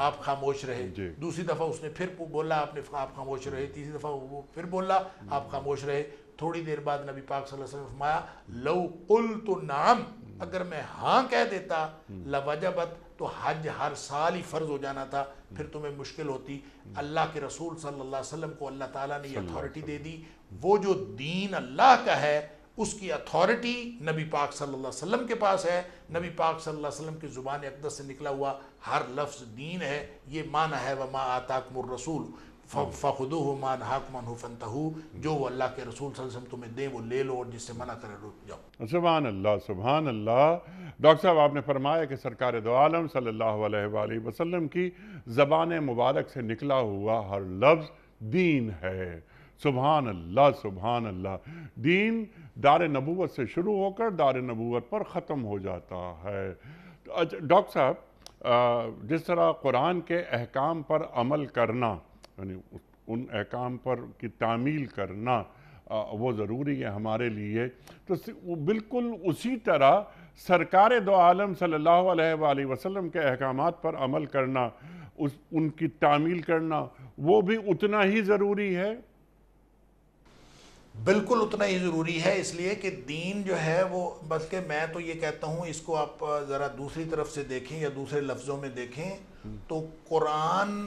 Speaker 2: آپ خاموش رہے۔ دوسری دفعہ اس نے پھر بولا، آپ خاموش رہے۔ تیسری دفعہ وہ پھر بولا، آپ خاموش رہے۔ تھوڑی دیر بعد نبی پاک صلی اللہ علیہ وسلم فرمایا لو قلت نعم، اگر میں ہاں کہہ دیتا لوجبت، تو حج ہر سال ہی فرض ہو جانا تھا، پھر تمہیں مشکل ہوتی۔ اللہ کے رسول صلی اللہ علیہ وسلم کو اللہ تعالیٰ نے یہ اتھارٹی دے دی، وہ جو دین اللہ کا ہے اس کی اتھارٹی نبی پاک صلی اللہ علیہ وسلم کے پاس ہے۔ نبی پاک صلی اللہ علیہ وسلم کی زبان اقدس سے نکلا ہوا ہر لفظ دین ہے۔ یہ معنی ہے وما آتاکم الرسول فخذوہ وما نہاکم عنہ فانتہوا، جو وہ اللہ کے رسول صلی اللہ علیہ وسلم تمہیں دیں وہ لے لو، اور جس سے منع کرے رک جاؤ۔
Speaker 1: سبحان اللہ، سبحان اللہ۔ ڈاکٹر صاحب آپ نے فرمایا کہ سرکار دو عالم صلی اللہ علیہ وآلہ وسلم کی زبان مبارک سے نکلا ہوا ہر لفظ دین ہے۔ سبحان اللہ، سبحان اللہ۔ دین دار نبوت سے شروع ہو کر دار نبوت پر ختم ہو جاتا ہے۔ ڈاکٹر صاحب، جس طرح قرآن کے احکام پر عمل کرنا، یعنی ان احکام پر کی تعمیل کرنا وہ ضروری ہے ہمارے لیے، تو بالکل اسی طرح سرکار دو عالم صلی اللہ علیہ وآلہ وسلم کے احکامات پر عمل کرنا، ان کی تعمیل کرنا، وہ بھی اتنا ہی ضروری ہے۔
Speaker 2: بالکل اتنا ہی ضروری ہے، اس لیے کہ دین جو ہے وہ، بلکہ میں تو یہ کہتا ہوں اس کو آپ ذرا دوسری طرف سے دیکھیں یا دوسرے لفظوں میں دیکھیں تو قرآن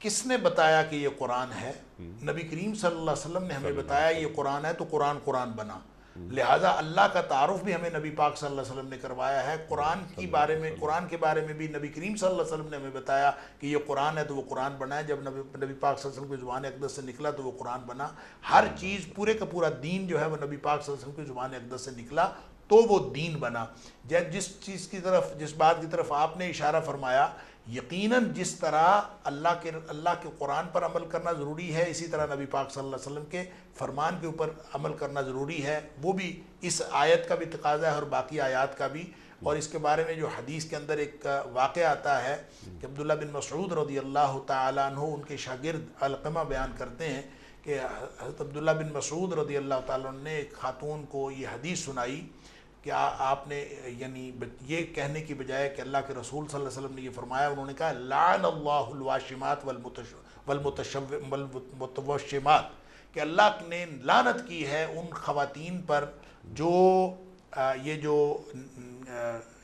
Speaker 2: کس نے بتایا کہ یہ قرآن ہے؟ نبی کریم صلی اللہ علیہ وسلم نے ہمیں بتایا یہ قرآن ہے، تو قرآن بنا۔ لہٰذا اللہ کا تعارف بھی ہمیں نبی پاک صلی اللہ علیہ وسلم نے کروایا ہے۔ قرآن کے بارے میں بھی نبی کریم صلی اللہ علیہ وسلم نے ہمیں بتایا کہ یہ قرآن ہے، تو وہ قرآن بنا ہے۔ جب نبی پاک صلی اللہ علیہ وسلم کی زبان اقدس سے نکلا تو وہ قرآن بنا۔ ہر چیز، پورے کا پورا دین جو ہے وہ نبی پاک صلی اللہ علیہ وسلم کی زبان اقدس سے نکلا تو وہ دین بنا۔ جس بات کی طرف آپ نے اشارہ فرمایا، یقیناً جس طرح اللہ کے قرآن پر عمل کرنا ضروری ہے، اسی طرح نبی پاک صلی اللہ علیہ وسلم کے فرمان کے اوپر عمل کرنا ضروری ہے۔ وہ بھی اس آیت کا بھی تقاضا ہے اور باقی آیات کا بھی۔ اور اس کے بارے میں جو حدیث کے اندر ایک واقعہ آتا ہے کہ عبداللہ بن مسعود رضی اللہ تعالیٰ عنہ، ان کے شاگرد علقمہ بیان کرتے ہیں کہ حضرت عبداللہ بن مسعود رضی اللہ تعالیٰ عنہ نے ایک خاتون کو یہ حدیث سنائی کہ آپ نے، یعنی یہ کہنے کی بجائے کہ اللہ کے رسول صلی اللہ علیہ وسلم نے یہ فرمایا، انہوں نے کہا لعن اللہ الواشمات والمتوشمات، کہ اللہ نے لعنت کی ہے ان خواتین پر جو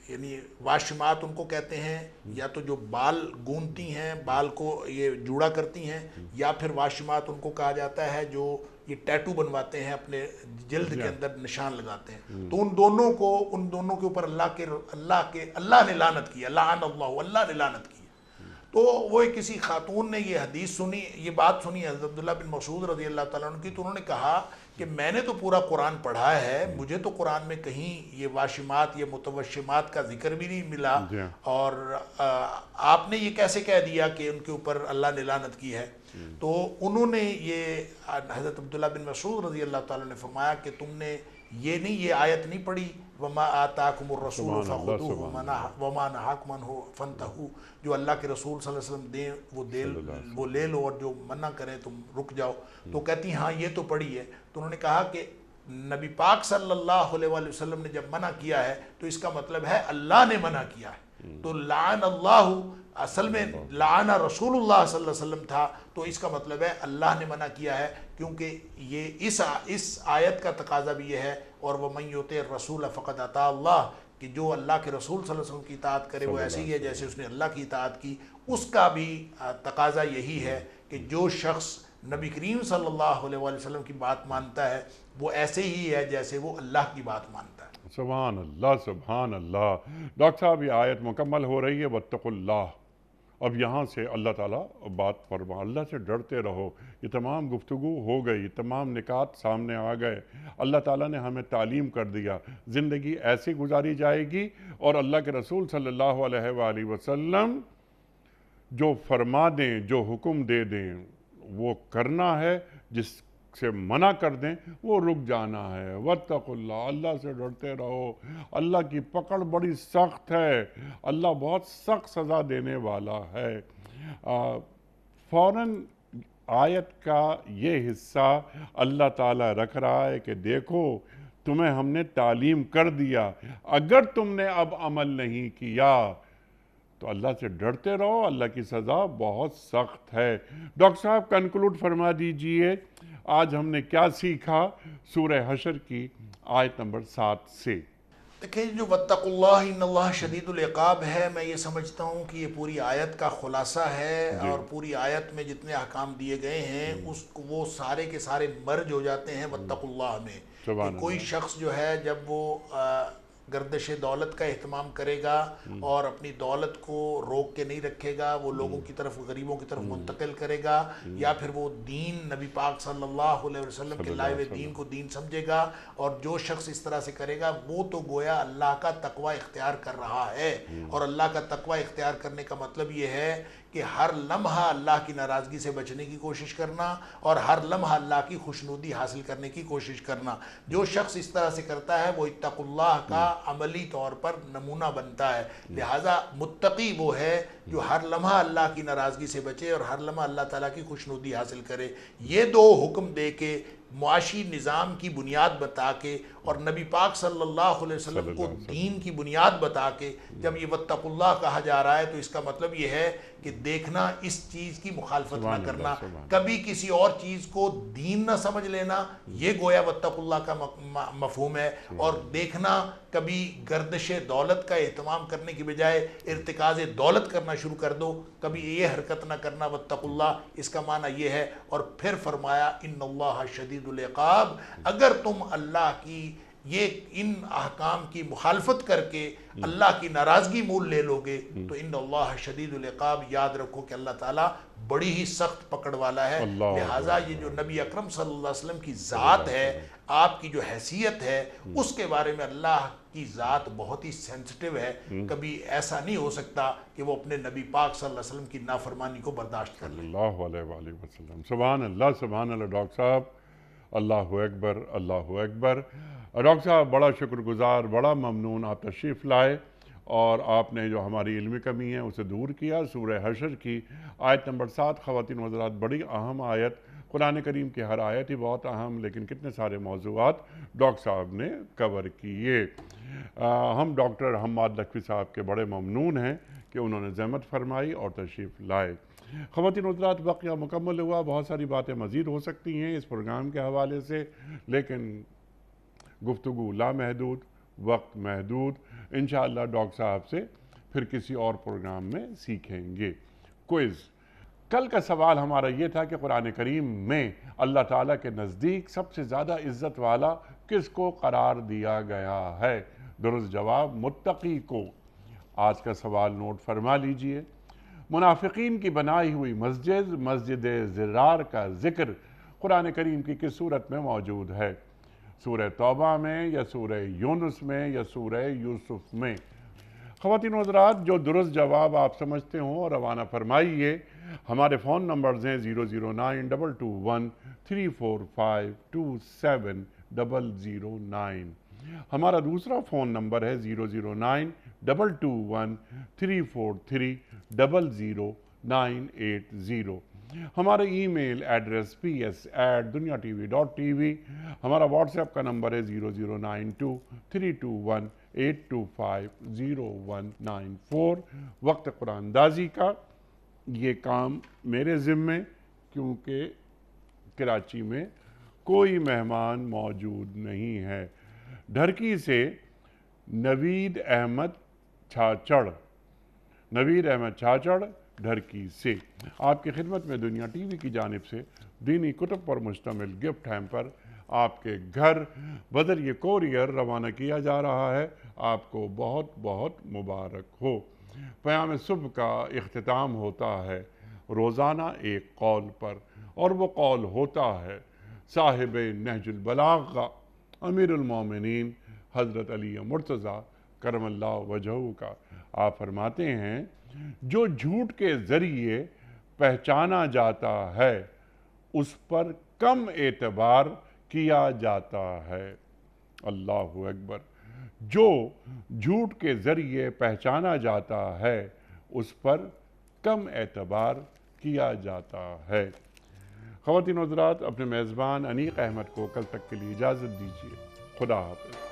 Speaker 2: یعنی واشمات ان کو کہتے ہیں، یا تو جو بال گونتی ہیں، بال کو یہ جوڑا کرتی ہیں، یا پھر واشمات ان کو کہا جاتا ہے جو یہ ٹیٹو بنواتے ہیں اپنے جلد کے اندر نشان لگاتے ہیں۔ تو ان دونوں کے اوپر اللہ نے لعنت کی، اللہ نے لعنت کی۔ تو وہ کسی خاتون نے یہ حدیث سنی، یہ بات سنی حضرت عبداللہ بن مسعود رضی اللہ تعالیٰ عنہ کی، تو انہوں نے کہا کہ میں نے تو پورا قرآن پڑھا ہے، مجھے تو قرآن میں کہیں یہ واشمات، یہ متوشمات کا ذکر بھی نہیں ملا، اور آپ نے یہ کیسے کہہ دیا کہ ان کے اوپر اللہ نے لعنت کی ہے؟ تو انہوں نے یہ حضرت عبداللہ بن مسعود رضی اللہ تعالیٰ نے فرمایا کہ تم نے یہ آیت نہیں پڑھی، وما آتاکم الرسول فخذوہ وما نہاکم عنہ فانتہوا، جو اللہ کے رسول صلی اللہ علیہ وسلم دیں وہ لے لو، اور جو منع کریں تم رک جاؤ۔ تو کہتی ہاں یہ تو پڑھی ہے۔ تو انہوں نے کہا کہ نبی پاک صلی اللہ علیہ وآلہ وسلم نے جب منع کیا ہے تو اس کا مطلب ہے اللہ نے منع کیا ہے۔ تو لعن اللہ اصل میں لعن رسول اللہ صلی اللہ علیہ وسلم تھا، تو اس کا مطلب ہے اللہ نے منع کیا ہے، کیونکہ یہ اس آیت کا تقاضا بھی یہ ہے، اور وَمَن يُطِعِ الرَّسُولَ فَقَدْ أَطَاعَ اللَّهَ، کہ جو اللہ کے رسول صلی اللہ علیہ وسلم کی اطاعت کرے وہ ایسے ہی ہے جیسے اس نے اللہ کی اطاعت کی۔ اس کا بھی تقاضا یہی ہے کہ جو شخص نبی کریم صلی اللہ علیہ وآلہ وسلم کی بات مانتا ہے وہ ایسے ہی ہے جیسے وہ اللہ کی بات مانتا ہے۔
Speaker 1: سبحان اللہ، سبحان اللہ۔ ڈاکٹر صاحب یہ آیت مکمل ہو رہی ہے واتقوا اللہ، اب یہاں سے اللہ تعالیٰ بات فرما، اللہ سے ڈرتے رہو۔ یہ تمام گفتگو ہو گئی، تمام نکات سامنے آ گئے، اللہ تعالیٰ نے ہمیں تعلیم کر دیا، زندگی ایسی گزاری جائے گی، اور اللہ کے رسول صلی اللہ علیہ وآلہ وسلم جو فرما دیں، جو حکم دے دیں وہ کرنا ہے، جس سے منع کر دیں وہ رک جانا ہے۔ واتقوا اللہ، اللہ سے ڈرتے رہو، اللہ کی پکڑ بڑی سخت ہے، اللہ بہت سخت سزا دینے والا ہے۔ فوراً آیت کا یہ حصہ اللہ تعالیٰ رکھ رہا ہے کہ دیکھو تمہیں ہم نے تعلیم کر دیا، اگر تم نے اب عمل نہیں کیا تو اللہ سے ڈرتے رہو، اللہ کی سزا بہت سخت ہے۔ ڈاکٹر صاحب کنکلوڈ فرما دیجئے، آج ہم نے کیا سیکھا سورہ حشر کی آیت نمبر 7 سے؟
Speaker 2: دیکھیں جو واتقوا اللہ ان اللہ شدید العقاب ہے، میں یہ سمجھتا ہوں کہ یہ پوری آیت کا خلاصہ ہے، اور پوری آیت میں جتنے احکام دیے گئے ہیں وہ سارے کے سارے مرج ہو جاتے ہیں واتقوا اللہ میں۔ کہ کوئی شخص جو ہے جب وہ گردش دولت کا اہتمام کرے گا اور اپنی دولت کو روک کے نہیں رکھے گا، وہ لوگوں کی طرف، غریبوں کی طرف منتقل کرے گا، یا پھر وہ دین نبی پاک صلی اللہ علیہ وسلم کے لائے ہوئے دین کو دین سمجھے گا، اور جو شخص اس طرح سے کرے گا وہ تو گویا اللہ کا تقوی اختیار کر رہا ہے۔ اور اللہ کا تقوی اختیار کرنے کا مطلب یہ ہے کہ ہر لمحہ اللہ کی ناراضگی سے بچنے کی کوشش کرنا، اور ہر لمحہ اللہ کی خوشنودی حاصل کرنے کی کوشش کرنا۔ جو شخص اس طرح سے کرتا ہے وہ اتقوا اللہ کا عملی طور پر نمونہ بنتا ہے۔ لہٰذا متقی وہ ہے جو ہر لمحہ اللہ کی ناراضگی سے بچے اور ہر لمحہ اللہ تعالیٰ کی خوشنودی حاصل کرے۔ یہ دو حکم دے کے، معاشی نظام کی بنیاد بتا کے، اور نبی پاک صلی اللہ علیہ وسلم کو دین کی بنیاد بتا کے جب یہ واتقوا اللہ کہا جا رہا ہے تو اس کا مطلب یہ ہے کہ دیکھنا اس چیز کی مخالفت نہ کرنا، کبھی کسی اور چیز کو دین نہ سمجھ لینا، یہ گویا واتقوا اللہ کا مفہوم ہے۔ اور دیکھنا، کبھی گردش دولت کا اہتمام کرنے کی بجائے ارتکاز دولت کرنا شروع کر دو، کبھی یہ حرکت نہ کرنا واتقوا اللہ، اس کا معنی یہ ہے۔ اور پھر فرمایا ان اللہ شدید العقاب، اگر تم اللہ کی ان احکام کی مخالفت کر کے اللہ کی ناراضگی مول لے لو گے تو ان اللہ شدید العقاب، یاد رکھو کہ اللہ تعالیٰ بڑی ہی سخت پکڑ والا ہے۔ لہٰذا یہ جو نبی اکرم صلی اللہ علیہ وسلم کی ذات ہے، آپ کی جو حیثیت ہے، اس کے بارے میں اللہ کی ذات بہت ہی سینسٹیو ہے۔ کبھی ایسا نہیں ہو سکتا کہ وہ اپنے نبی پاک صلی اللہ علیہ وسلم کی نافرمانی کو برداشت کر لے۔
Speaker 1: اللہ علیہ وآلہ وسلم۔ سبحان اللہ، سبحان اللہ۔ ڈاکٹر صاحب اللہ اکبر، اللہ اکبر۔ ڈاکٹر صاحب بڑا شکر گزار، بڑا ممنون، آپ تشریف لائے اور آپ نے جو ہماری علمی کمی ہے اسے دور کیا۔ سورہ حشر کی آیت نمبر 7، خواتین و حضرات بڑی اہم آیت، قرآن کریم کی ہر آیت ہی بہت اہم، لیکن کتنے سارے موضوعات ڈاکٹر صاحب نے کور کیے۔ ہم ڈاکٹر حماد لکھوی صاحب کے بڑے ممنون ہیں کہ انہوں نے زحمت فرمائی اور تشریف لائے۔ خواتین و حضرات واقعہ مکمل ہوا، بہت ساری باتیں مزید ہو سکتی ہیں اس پروگرام کے حوالے سے، لیکن گفتگو لامحدود، وقت محدود، انشاءاللہ ڈاکٹر صاحب سے پھر کسی اور پروگرام میں سیکھیں گے۔ کوئز، کل کا سوال ہمارا یہ تھا کہ قرآن کریم میں اللہ تعالیٰ کے نزدیک سب سے زیادہ عزت والا کس کو قرار دیا گیا ہے؟ درست جواب متقی کو۔ آج کا سوال نوٹ فرما لیجئے۔ منافقین کی بنائی ہوئی مسجد مسجد زرار کا ذکر قرآن کریم کی کس سورت میں موجود ہے؟ سورہ توبہ میں یا سورہ یونس میں یا سورہ یوسف میں؟ خواتین و حضرات، جو درست جواب آپ سمجھتے ہوں روانہ فرمائیے۔ ہمارے فون نمبرز ہیں 009221345270009۔ ہمارا دوسرا فون نمبر ہے 009222343000980۔ ہمارا ای میل ایڈریس ps@duniatv.tv۔ ہمارا واٹس ایپ کا نمبر ہے 009232182500194۔ وقت قرآن اندازی کا یہ کام میرے ذمے، کیونکہ کراچی میں کوئی مہمان موجود نہیں ہے۔ ڈھرکی سے نوید احمد چھاچڑ ڈھرکی سے آپ کی خدمت میں دنیا ٹی وی کی جانب سے دینی کتب پر مشتمل گفٹ ہیمپر آپ کے گھر بذریعہ کوریئر روانہ کیا جا رہا ہے۔ آپ کو بہت بہت مبارک ہو۔ پیام صبح کا اختتام ہوتا ہے روزانہ ایک قول پر، اور وہ قول ہوتا ہے صاحب نہج البلاغہ امیر المومنین حضرت علی مرتضیٰ کرم اللہ وجہہ کا۔ آپ فرماتے ہیں جو جھوٹ کے ذریعے پہچانا جاتا ہے اس پر کم اعتبار کیا جاتا ہے۔ اللہ اکبر۔ جو جھوٹ کے ذریعے پہچانا جاتا ہے اس پر کم اعتبار کیا جاتا ہے۔ خواتین و حضرات، اپنے میزبان انیق احمد کو کل تک کے لیے اجازت دیجیے۔ خدا حافظ۔